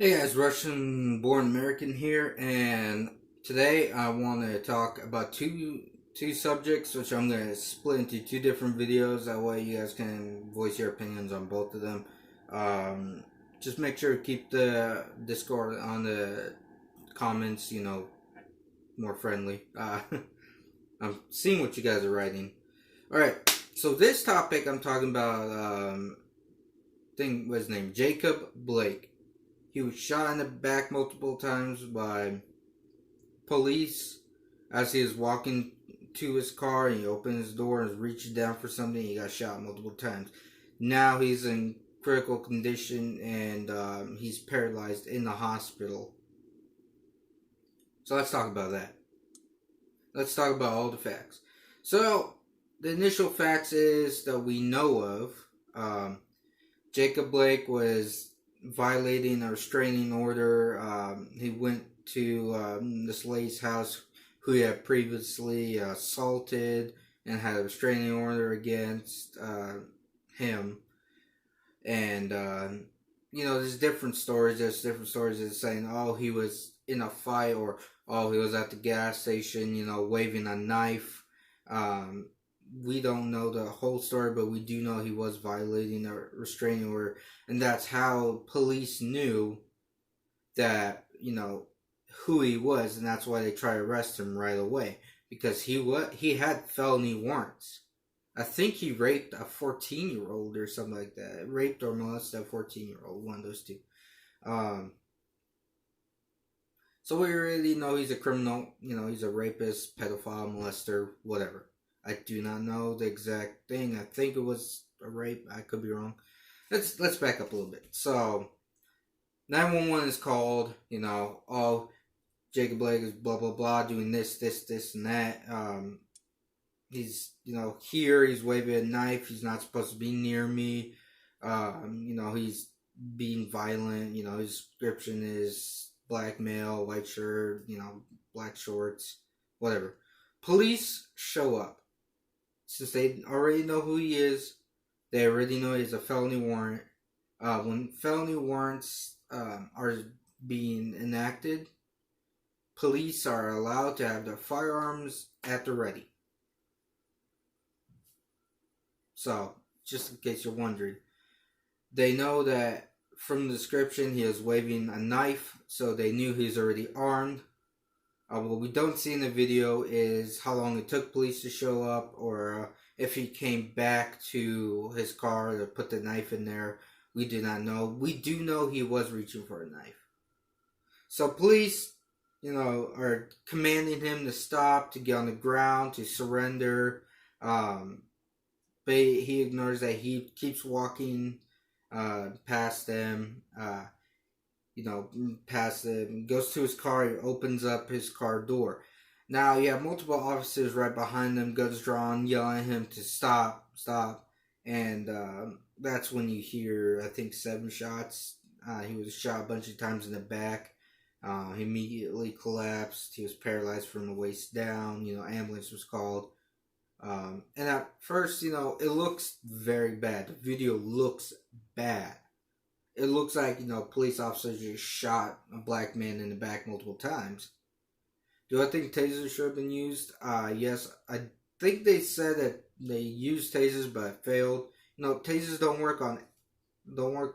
Hey guys, Russian born American here, and today I want to talk about two subjects, which I'm going to split into two different videos. That way you guys can voice your opinions on both of them. Um, just make sure to keep the Discord on the comments, more friendly. I'm seeing what you guys are writing. Alright, so this topic I'm talking about, thing was named Jacob Blake. He was shot in the back multiple times by police as he was walking to his car, and he opened his door and was reaching down for something. He got shot multiple times. Now he's in critical condition, and he's paralyzed in the hospital. So let's talk about that. Let's talk about all the facts. So the initial facts is that we know of, Jacob Blake was violating a restraining order. He went to this lady's house who he had previously assaulted and had a restraining order against him. And, there's different stories. There's different stories that saying, oh, he was in a fight, or, oh, he was at the gas station, waving a knife. We don't know the whole story, but we do know he was violating a restraining order, and that's how police knew that who he was, and that's why they try to arrest him right away, because he had felony warrants. I think he raped a 14-year-old or something like that. Raped or molested a 14-year-old, one of those two. So we already know he's a criminal. He's a rapist, pedophile, molester, whatever. I do not know the exact thing. I think it was a rape. I could be wrong. Let's back up a little bit. So 911 is called. Oh, Jacob Blake is blah blah blah doing this, and that. He's here. He's waving a knife. He's not supposed to be near me. He's being violent. His description is black male, white shirt. Black shorts, whatever. Police show up. Since they already know who he is, they already know he has a felony warrant. When felony warrants are being enacted, police are allowed to have their firearms at the ready. So, just in case you're wondering, they know that from the description he was waving a knife, so they knew he was already armed. What we don't see in the video is how long it took police to show up, or if he came back to his car to put the knife in there. We do not know. We do know he was reaching for a knife. So police, are commanding him to stop, to get on the ground, to surrender. But he ignores that. He keeps walking past them. Past him, goes to his car, he opens up his car door. Now you have multiple officers right behind him, guns drawn, yelling at him to stop, and that's when you hear, I think, 7 shots. He was shot a bunch of times in the back. He immediately collapsed. He was paralyzed from the waist down. Ambulance was called. And at first, it looks very bad. The video looks bad. It looks like, police officers just shot a black man in the back multiple times. Do I think tasers should have been used? Yes. I think they said that they used tasers, but it failed. Tasers don't work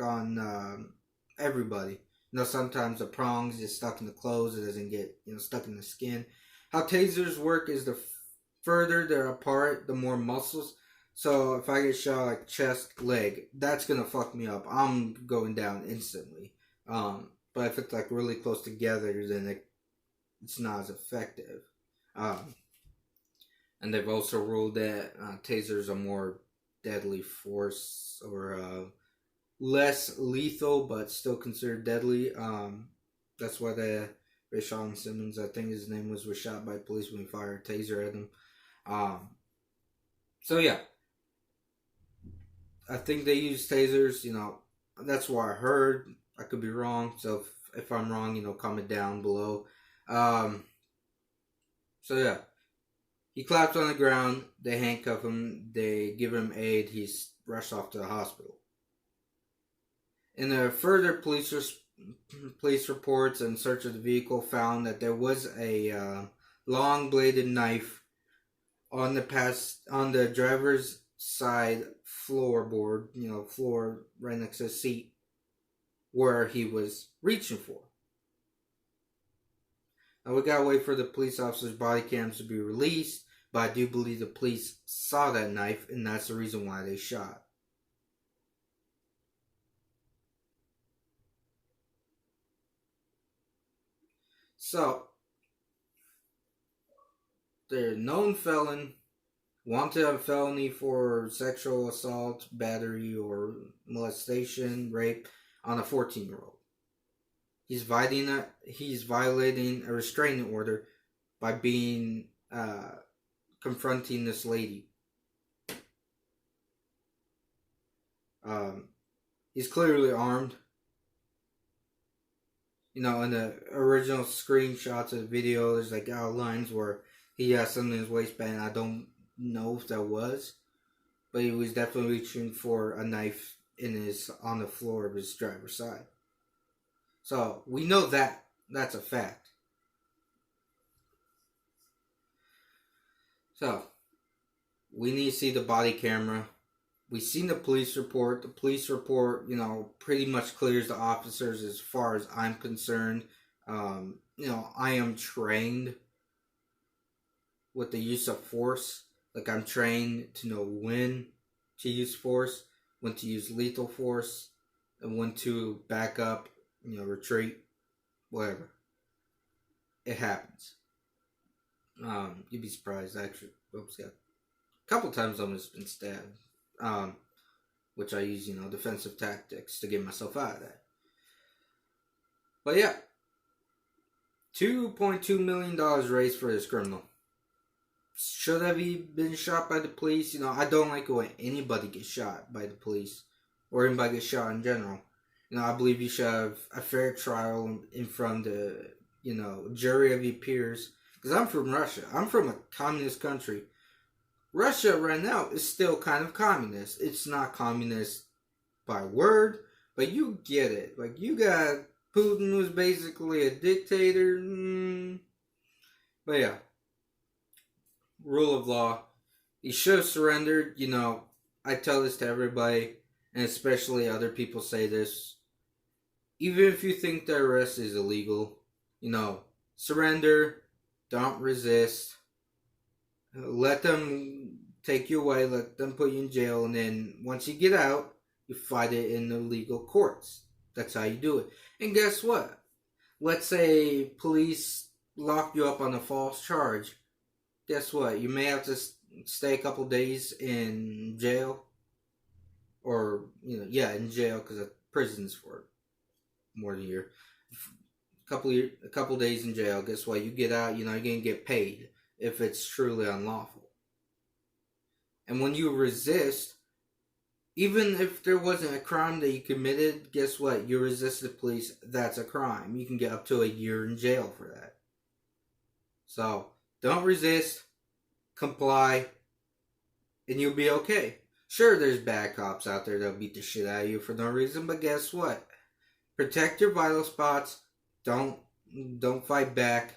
on everybody. Sometimes the prongs get stuck in the clothes. It doesn't get, stuck in the skin. How tasers work is the further they're apart, the more muscles. So if I get shot like chest, leg, that's gonna fuck me up. I'm going down instantly. But if it's like really close together, then it's not as effective. And they've also ruled that tasers are more deadly force, or less lethal, but still considered deadly. That's why Rayshon Simmons, I think his name was shot by police when he fired a taser at him. So yeah. I think they use tasers, that's what I heard. I could be wrong, so if I'm wrong, comment down below. So yeah, he collapsed on the ground, they handcuff him, they give him aid, he's rushed off to the hospital. In a further police police reports and search of the vehicle found that there was a long bladed knife on the driver's side floorboard, floor right next to the seat where he was reaching for. Now we gotta wait for the police officer's body cams to be released, but I do believe the police saw that knife, and that's the reason why they shot. So, they're known felon, wanted on felony for sexual assault, battery, or molestation, rape on a 14-year-old. He's violating a restraining order by being confronting this lady. He's clearly armed. In the original screenshots of the video, there's like outlines where he has something in his waistband. I don't know if that was, but he was definitely reaching for a knife on the floor of his driver's side. So we know that that's a fact. So we need to see the body camera. We've seen the police report. The police report, pretty much clears the officers as far as I'm concerned. I am trained with the use of force. Like, I'm trained to know when to use force, when to use lethal force, and when to back up, retreat, whatever. It happens. You'd be surprised, actually. A couple times I've almost been stabbed. Which I use, defensive tactics to get myself out of that. But yeah, $2.2 million raised for this criminal. Should have he been shot by the police? I don't like it when anybody gets shot by the police, or anybody gets shot in general. I believe you should have a fair trial in front of the, jury of your peers. Because I'm from Russia. I'm from a communist country. Russia right now is still kind of communist. It's not communist by word, but you get it. Like, you got Putin, who's basically a dictator. But yeah, rule of law. He should have surrendered. I tell this to everybody, and especially other people say this. Even if you think the arrest is illegal, surrender. Don't resist. Let them take you away, let them put you in jail, and then once you get out, you fight it in the legal courts. That's how you do it. And guess what? Let's say police lock you up on a false charge. Guess what? You may have to stay a couple days in jail. Or, in jail, because prison's for more than a year. A couple days in jail. Guess what? You get out, you're going to get paid if it's truly unlawful. And when you resist, even if there wasn't a crime that you committed, guess what? You resist the police, that's a crime. You can get up to a year in jail for that. So, don't resist, comply, and you'll be okay. Sure, there's bad cops out there that'll beat the shit out of you for no reason, but guess what? Protect your vital spots. Don't fight back.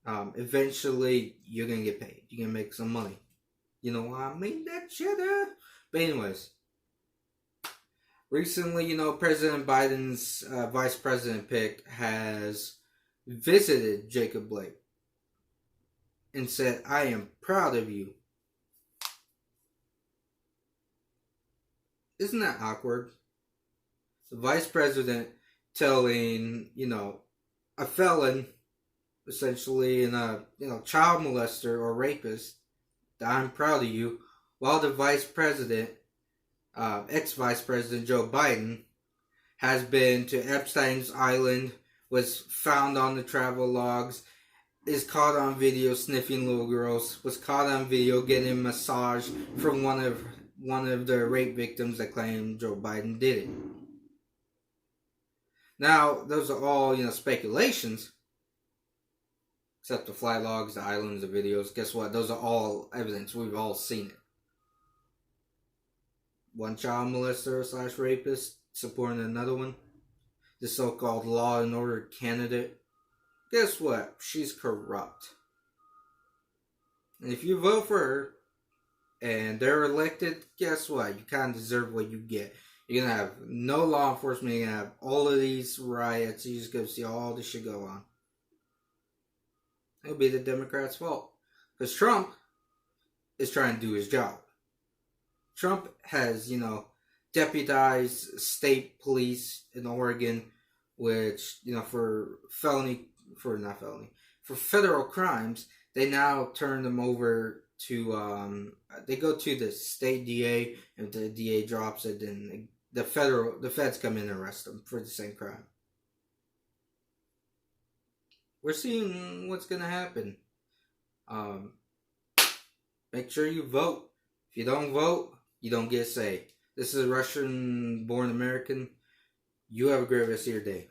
Eventually, you're going to get paid. You're going to make some money. You know what I mean? That shit. But anyways. Recently, President Biden's vice president pick has visited Jacob Blake and said, I am proud of you. Isn't that awkward? The vice president telling, a felon, essentially, and a child molester or rapist, that I'm proud of you, while the vice president, ex-vice president Joe Biden, has been to Epstein's Island, was found on the travel logs, is caught on video sniffing little girls, was caught on video getting a massage from one of the rape victims that claimed Joe Biden did it. Now, those are all, speculations. Except the flight logs, the islands, the videos. Guess what? Those are all evidence. We've all seen it. One child molester / rapist supporting another one. the so-called law and order candidate, guess what? She's corrupt. And if you vote for her and they're elected, guess what? You kind of deserve what you get. You're going to have no law enforcement. You're going to have all of these riots. You're just going to see all this shit go on. It'll be the Democrats' fault. Because Trump is trying to do his job. Trump has, deputized state police in Oregon, which, for federal crimes, they now turn them over to, they go to the state DA, and if the DA drops it, then the feds come in and arrest them for the same crime. We're seeing what's going to happen. Make sure you vote. If you don't vote, you don't get say. This is a Russian-born American. You have a great rest of your day.